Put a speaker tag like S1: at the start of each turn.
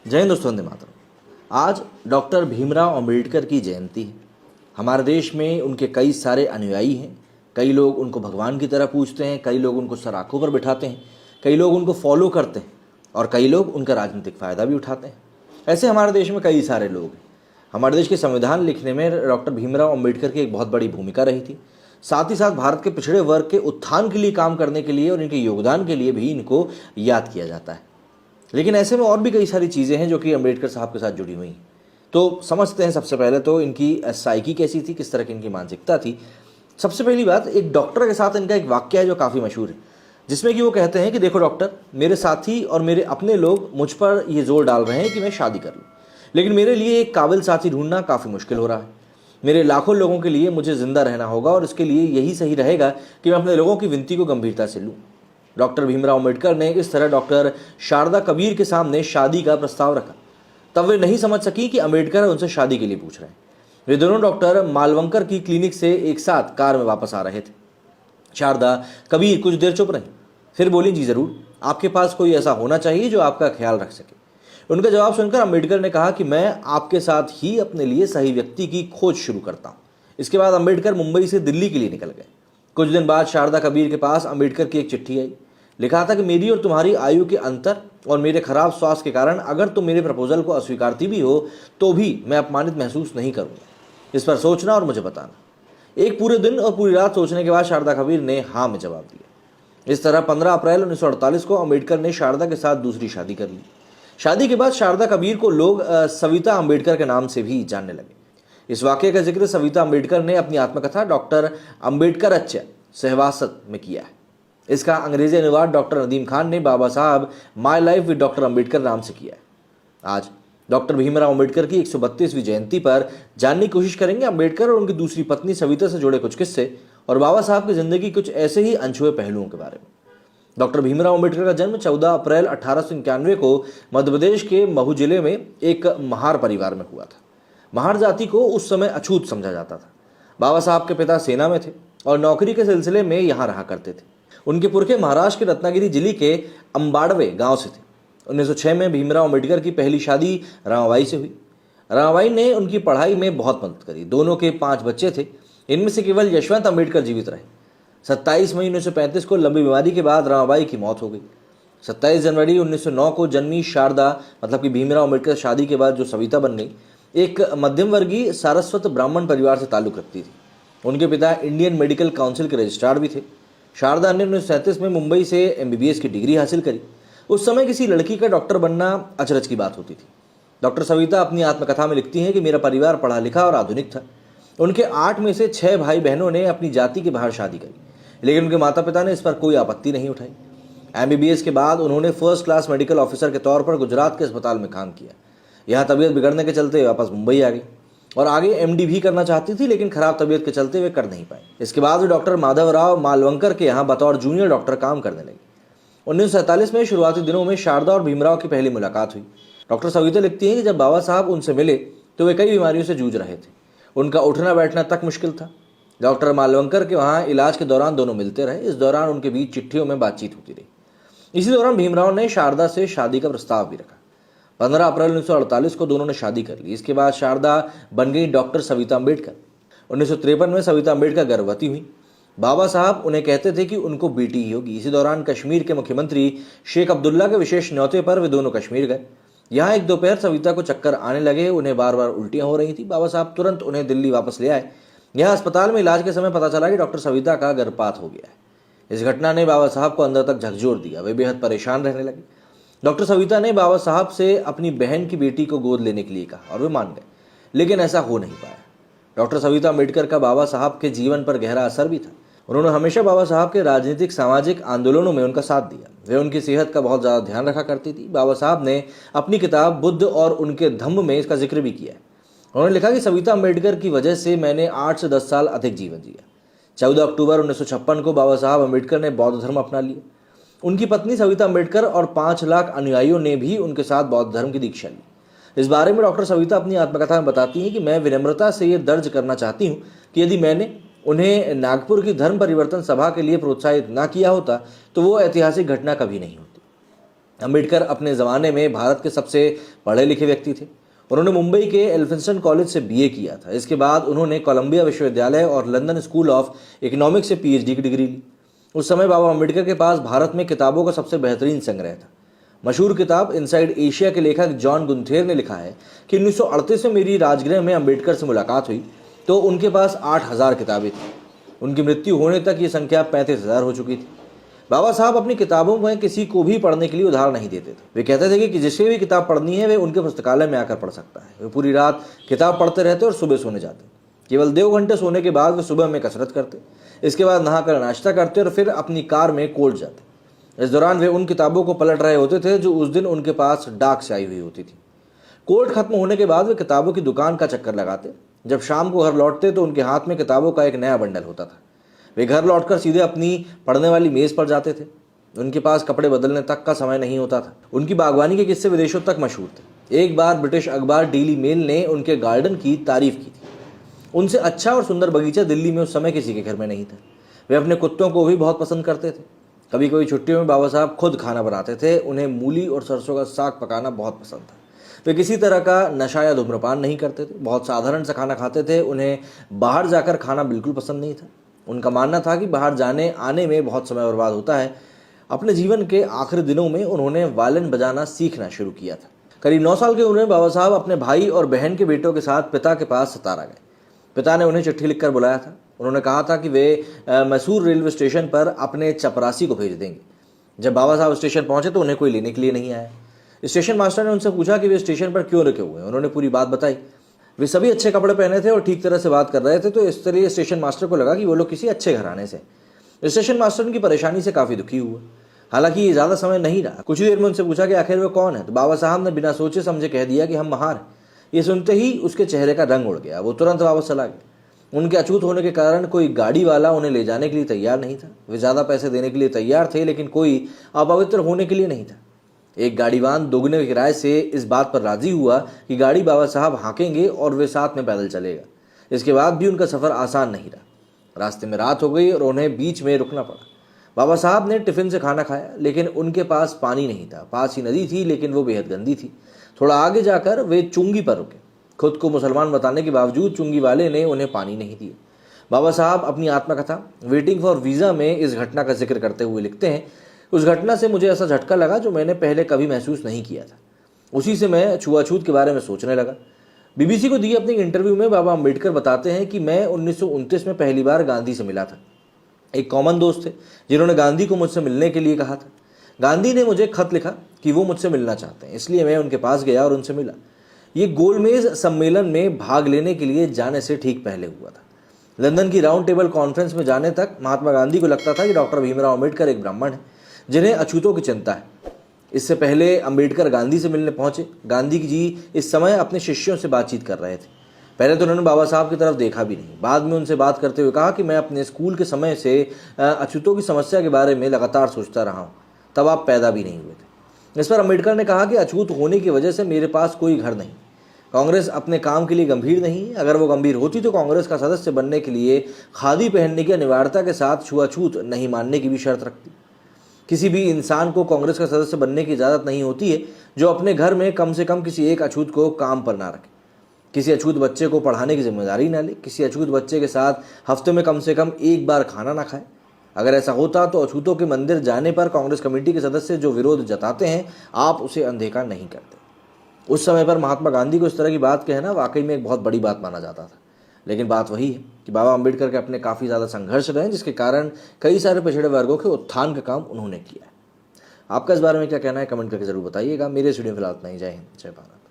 S1: जय हिंद दोस्तों, वंदे मातरम। आज डॉक्टर भीमराव अंबेडकर की जयंती है। हमारे देश में उनके कई सारे अनुयायी हैं। कई लोग उनको भगवान की तरह पूजते हैं, कई लोग उनको सर आँखों पर बिठाते हैं, कई लोग उनको फॉलो करते हैं और कई लोग उनका राजनीतिक फ़ायदा भी उठाते हैं। ऐसे हमारे देश में कई सारे लोग हैं। हमारे देश के संविधान लिखने में डॉक्टर भीमराव अंबेडकर की एक बहुत बड़ी भूमिका रही थी। साथ ही साथ भारत के पिछड़े वर्ग के उत्थान के लिए काम करने के लिए और इनके योगदान के लिए भी इनको याद किया जाता है। लेकिन ऐसे में और भी कई सारी चीज़ें हैं जो कि अंबेडकर साहब के साथ जुड़ी हुई हैं। तो समझते हैं सबसे पहले तो इनकी साइकी कैसी थी, किस तरह की इनकी मानसिकता थी। सबसे पहली बात, एक डॉक्टर के साथ इनका एक वाक्य है जो काफ़ी मशहूर है, जिसमें कि वो कहते हैं कि देखो डॉक्टर, मेरे साथी और मेरे अपने लोग मुझ पर ये जोर डाल रहे हैं कि मैं शादी कर लूँ, लेकिन मेरे लिए एक काबिल साथी ढूंढना काफ़ी मुश्किल हो रहा है। मेरे लाखों लोगों के लिए मुझे ज़िंदा रहना होगा और इसके लिए यही सही रहेगा कि मैं अपने लोगों की विनती को गंभीरता से लूँ। डॉक्टर भीमराव अंबेडकर ने इस तरह डॉक्टर शारदा कबीर के सामने शादी का प्रस्ताव रखा। तब वे नहीं समझ सकी कि अंबेडकर उनसे शादी के लिए पूछ रहे हैं। वे दोनों डॉक्टर मालवंकर की क्लिनिक से एक साथ कार में वापस आ रहे थे। शारदा कबीर कुछ देर चुप रही, फिर बोली, जी ज़रूर, आपके पास कोई ऐसा होना चाहिए जो आपका ख्याल रख सके। उनका जवाब सुनकर अंबेडकर ने कहा कि मैं आपके साथ ही अपने लिए सही व्यक्ति की खोज शुरू करता हूँ। इसके बाद अंबेडकर मुंबई से दिल्ली के लिए निकल गए। कुछ दिन बाद शारदा कबीर के पास अंबेडकर की एक चिट्ठी आई। लिखा था कि मेरी और तुम्हारी आयु के अंतर और मेरे खराब स्वास्थ्य के कारण अगर तुम मेरे प्रपोजल को अस्वीकारती भी हो तो भी मैं अपमानित महसूस नहीं करूंगा। इस पर सोचना और मुझे बताना। एक पूरे दिन और पूरी रात सोचने के बाद शारदा कबीर ने हाँ में जवाब दिया। इस तरह 15 अप्रैल 1948 को अंबेडकर ने शारदा के साथ दूसरी शादी कर ली। शादी के बाद शारदा कबीर को लोग सविता अंबेडकर के नाम से भी जानने लगे। इस वाक्य का जिक्र सविता अंबेडकर ने अपनी आत्मकथा डॉक्टर अंबेडकरच्य सहवासत में किया है। इसका अंग्रेजी अनुवाद डॉक्टर नदीम खान ने बाबा साहब my life with doctor Ambedkar नाम से किया है। आज डॉक्टर भीमराव अंबेडकर की 132वीं जयंती पर जानने की कोशिश करेंगे अंबेडकर और उनकी दूसरी पत्नी सविता से जुड़े कुछ किस्से और बाबा साहब की जिंदगी कुछ ऐसे ही अनछुए पहलुओं के बारे में। डॉक्टर भीमराव अंबेडकर का जन्म 14 अप्रैल 1891 को मध्य प्रदेश के महू जिले में एक महार परिवार में हुआ था। महार जाति को उस समय अछूत समझा जाता था। बाबा साहब के पिता सेना में थे और नौकरी के सिलसिले में यहाँ रहा करते थे। उनके पुरखे महाराष्ट्र के रत्नागिरी जिले के अंबाड़वे गांव से थे। 1906 में भीमराव अंबेडकर की पहली शादी रामाबाई से हुई। रामाबाई ने उनकी पढ़ाई में बहुत मदद करी। दोनों के 5 बच्चे थे। इनमें से केवल यशवंत अंबेडकर जीवित रहे। 27 मई 1935 को लंबी बीमारी के बाद रामाबाई की मौत हो गई। 27 जनवरी 1909 को जन्मी शारदा, मतलब कि भीमराव अंबेडकर शादी के बाद जो सविता बन गई, एक मध्यम वर्गीय सारस्वत ब्राह्मण परिवार से ताल्लुक रखती थी। उनके पिता इंडियन मेडिकल काउंसिल के रजिस्ट्रार भी थे। शारदा ने 1937 में मुंबई से MBBS की डिग्री हासिल करी। उस समय किसी लड़की का डॉक्टर बनना अचरज की बात होती थी। डॉक्टर सविता अपनी आत्मकथा में लिखती हैं कि मेरा परिवार पढ़ा लिखा और आधुनिक था। उनके 8 में से 6 भाई बहनों ने अपनी जाति के बाहर शादी करी, लेकिन उनके माता पिता ने इस पर कोई आपत्ति नहीं उठाई। MBBS के बाद उन्होंने फर्स्ट क्लास मेडिकल ऑफिसर के तौर पर गुजरात के अस्पताल में काम किया। यहाँ तबीयत बिगड़ने के चलते वापस मुंबई आ गई और आगे MD भी करना चाहती थी, लेकिन खराब तबीयत के चलते वे कर नहीं पाए। इसके बाद वे डॉक्टर माधवराव मालवंकर के यहाँ बतौर जूनियर डॉक्टर काम करने लगे। 1947 में शुरुआती दिनों में शारदा और भीमराव की पहली मुलाकात हुई। डॉक्टर सविता लिखती हैं कि जब बाबा साहब उनसे मिले तो वे कई बीमारियों से जूझ रहे थे। उनका उठना बैठना तक मुश्किल था। डॉक्टर मालवंकर के वहाँ इलाज के दौरान दोनों मिलते रहे। इस दौरान उनके बीच चिट्ठियों में बातचीत होती रही। इसी दौरान भीमराव ने शारदा से शादी का प्रस्ताव भी रखा। 15 अप्रैल 1948 को दोनों ने शादी कर ली। इसके बाद शारदा बन गई डॉक्टर सविता अंबेडकर। 1953 में सविता अंबेडकर गर्भवती हुई। बाबा साहब उन्हें कहते थे कि उनको बेटी ही होगी। इसी दौरान कश्मीर के मुख्यमंत्री शेख अब्दुल्ला के विशेष न्योते पर वे दोनों कश्मीर गए। यहाँ एक दोपहर सविता को चक्कर आने लगे। उन्हें बार बार उल्टियाँ हो रही थी। बाबा साहब तुरंत उन्हें दिल्ली वापस ले आए। यहाँ अस्पताल में इलाज के समय पता चला कि डॉक्टर सविता का गर्भपात हो गया है। इस घटना ने बाबा साहब को अंदर तक झकझोर दिया। वे बेहद परेशान रहने लगे। डॉक्टर सविता ने बाबा साहब से अपनी बहन की बेटी को गोद लेने के लिए कहा और वे मान गए, लेकिन ऐसा हो नहीं पाया। डॉक्टर सविता अंबेडकर का बाबा साहब के जीवन पर गहरा असर भी था। उन्होंने हमेशा बाबा साहब के राजनीतिक सामाजिक आंदोलनों में उनका साथ दिया। वे उनकी सेहत का बहुत ज़्यादा ध्यान रखा करती थी। बाबा साहब ने अपनी किताब बुद्ध और उनके धम्म में इसका जिक्र भी किया है। उन्होंने लिखा कि सविता अंबेडकर की वजह से मैंने 8 से 10 साल अधिक जीवन जिया। 14 अक्टूबर 1956 को बाबा साहब अंबेडकर ने बौद्ध धर्म अपना लिया। उनकी पत्नी सविता अंबेडकर और 5 लाख अनुयायियों ने भी उनके साथ बौद्ध धर्म की दीक्षा ली। इस बारे में डॉक्टर सविता अपनी आत्मकथा में बताती हैं कि मैं विनम्रता से ये दर्ज करना चाहती हूँ कि यदि मैंने उन्हें नागपुर की धर्म परिवर्तन सभा के लिए प्रोत्साहित ना किया होता तो वो ऐतिहासिक घटना कभी नहीं होती। अम्बेडकर अपने ज़माने में भारत के सबसे पढ़े लिखे व्यक्ति थे। उन्होंने मुंबई के एल्फिंस्टन कॉलेज से बीए किया था। इसके बाद उन्होंने कोलंबिया विश्वविद्यालय और लंदन स्कूल ऑफ इकोनॉमिक्स से पीएचडी की डिग्री ली। उस समय बाबा अम्बेडकर के पास भारत में किताबों का सबसे बेहतरीन संग्रह था। मशहूर किताब इनसाइड एशिया के लेखक जॉन गुंथेर ने लिखा है कि 1938 में मेरी राजगृह में अम्बेडकर से मुलाकात हुई तो उनके पास 8,000 किताबें थी। उनकी मृत्यु होने तक ये संख्या 35,000 हो चुकी थी। बाबा साहब अपनी किताबों में किसी को भी पढ़ने के लिए उधार नहीं देते थे। वे कहते थे कि जिसे भी किताब पढ़नी है वे उनके पुस्तकालय में आकर पढ़ सकता है। वे पूरी रात किताब पढ़ते रहते और सुबह सोने जाते। केवल 2 घंटे सोने के बाद वे सुबह में कसरत करते, इसके बाद नहाकर नाश्ता करते और फिर अपनी कार में कोर्ट जाते। इस दौरान वे उन किताबों को पलट रहे होते थे जो उस दिन उनके पास डाक से आई हुई होती थी। कोर्ट खत्म होने के बाद वे किताबों की दुकान का चक्कर लगाते। जब शाम को घर लौटते तो उनके हाथ में किताबों का एक नया बंडल होता था। वे घर लौटकर सीधे अपनी पढ़ने वाली मेज पर जाते थे। उनके पास कपड़े बदलने तक का समय नहीं होता था। उनकी बागवानी के किस्से विदेशों तक मशहूर थे। एक बार ब्रिटिश अखबार डेली मेल ने उनके गार्डन की तारीफ की थी। उनसे अच्छा और सुंदर बगीचा दिल्ली में उस समय किसी के घर में नहीं था। वे अपने कुत्तों को भी बहुत पसंद करते थे। कभी कभी छुट्टियों में बाबा साहब खुद खाना बनाते थे। उन्हें मूली और सरसों का साग पकाना बहुत पसंद था। वे किसी तरह का नशा या धूम्रपान नहीं करते थे। बहुत साधारण सा खाना खाते थे। उन्हें बाहर जाकर खाना बिल्कुल पसंद नहीं था। उनका मानना था कि बाहर जाने आने में बहुत समय बर्बाद होता है। अपने जीवन के आखिरी दिनों में उन्होंने वायलिन बजाना सीखना शुरू किया था। करीब 9 साल की उम्र में बाबा साहब अपने भाई और बहन के बेटों के साथ पिता के पास सतारा गए। पिता ने उन्हें चिट्ठी लिखकर बुलाया था। उन्होंने कहा था कि वे मैसूर रेलवे स्टेशन पर अपने चपरासी को भेज देंगे। जब बाबा साहब स्टेशन पहुंचे तो उन्हें कोई लेने के लिए नहीं आया। स्टेशन मास्टर ने उनसे पूछा कि वे स्टेशन पर क्यों रुके हुए हैं। उन्होंने पूरी बात बताई। वे सभी अच्छे कपड़े पहने थे और ठीक तरह से बात कर रहे थे, तो इस तरह स्टेशन मास्टर को लगा कि वो लोग किसी अच्छे घराने से। स्टेशन मास्टर उनकी परेशानी से काफ़ी दुखी हुआ। हालांकि ये ज़्यादा समय नहीं रहा। कुछ ही देर में उनसे पूछा कि आखिर वो कौन है, तो बाबा साहब ने बिना सोचे समझे कह दिया कि हम महार हैं। ये सुनते ही उसके चेहरे का रंग उड़ गया। वो तुरंत वापस चला गया। उनके अछूत होने के कारण कोई गाड़ी वाला उन्हें ले जाने के लिए तैयार नहीं था। वे ज़्यादा पैसे देने के लिए तैयार थे, लेकिन कोई अपवित्र होने के लिए नहीं था। एक गाड़ीवान दोगुने किराए से इस बात पर राजी हुआ कि गाड़ी बाबा साहब हाँकेंगे और वे साथ में पैदल चलेगा। इसके बाद भी उनका सफ़र आसान नहीं रहा। रास्ते में रात हो गई और उन्हें बीच में रुकना पड़ा। बाबा साहब ने टिफ़िन से खाना खाया, लेकिन उनके पास पानी नहीं था। पास ही नदी थी, लेकिन वो बेहद गंदी थी। थोड़ा आगे जाकर वे चुंगी पर रुके। खुद को मुसलमान बताने के बावजूद चुंगी वाले ने उन्हें पानी नहीं दिया। बाबा साहब अपनी आत्मकथा वेटिंग फॉर वीज़ा में इस घटना का जिक्र करते हुए लिखते हैं, उस घटना से मुझे ऐसा झटका लगा जो मैंने पहले कभी महसूस नहीं किया था। उसी से मैं छुआछूत के बारे में सोचने लगा। बीबीसी को दिए अपने इंटरव्यू में बाबा अम्बेडकर बताते हैं कि मैं 1929 में पहली बार गांधी से मिला था। एक कॉमन दोस्त थे जिन्होंने गांधी को मुझसे मिलने के लिए कहा था। गांधी ने मुझे खत लिखा कि वो मुझसे मिलना चाहते हैं, इसलिए मैं उनके पास गया और उनसे मिला। ये गोलमेज सम्मेलन में भाग लेने के लिए जाने से ठीक पहले हुआ था। लंदन की राउंड टेबल कॉन्फ्रेंस में जाने तक महात्मा गांधी को लगता था कि डॉक्टर भीमराव अम्बेडकर एक ब्राह्मण है जिन्हें अछूतों की चिंता है। इससे पहले अम्बेडकर गांधी से मिलने पहुंचे। गांधी जी इस समय अपने शिष्यों से बातचीत कर रहे थे। पहले तो उन्होंने बाबा साहब की तरफ देखा भी नहीं। बाद में उनसे बात करते हुए कहा कि मैं अपने स्कूल के समय से अछूतों की समस्या के बारे में लगातार सोचता रहा हूँ, तब आप पैदा भी नहीं हुए थे। इस पर अम्बेडकर ने कहा कि अछूत होने की वजह से मेरे पास कोई घर नहीं। कांग्रेस अपने काम के लिए गंभीर नहीं है। अगर वो गंभीर होती तो कांग्रेस का सदस्य बनने के लिए खादी पहनने की अनिवार्यता के साथ छुआछूत नहीं मानने की भी शर्त रखती। किसी भी इंसान को कांग्रेस का सदस्य बनने की इजाज़त नहीं होती है जो अपने घर में कम से कम किसी एक अछूत को काम पर ना रखे, किसी अछूत बच्चे को पढ़ाने की जिम्मेदारी ना ले, किसी अछूत बच्चे के साथ हफ्ते में कम से कम एक बार खाना ना खाए। अगर ऐसा होता तो अछूतों के मंदिर जाने पर कांग्रेस कमेटी के सदस्य जो विरोध जताते हैं, आप उसे अनदेखा नहीं करते। उस समय पर महात्मा गांधी को इस तरह की बात कहना वाकई में एक बहुत बड़ी बात माना जाता था। लेकिन बात वही है कि बाबा अम्बेडकर के अपने काफ़ी ज़्यादा संघर्ष रहे, जिसके कारण कई सारे पिछड़े वर्गों के उत्थान का काम उन्होंने किया है। आपका इस बारे में क्या कहना है, कमेंट करके जरूर बताइएगा। मेरे स्टूडियो फिलहाल इतना ही। जय हिंद, जय भारत।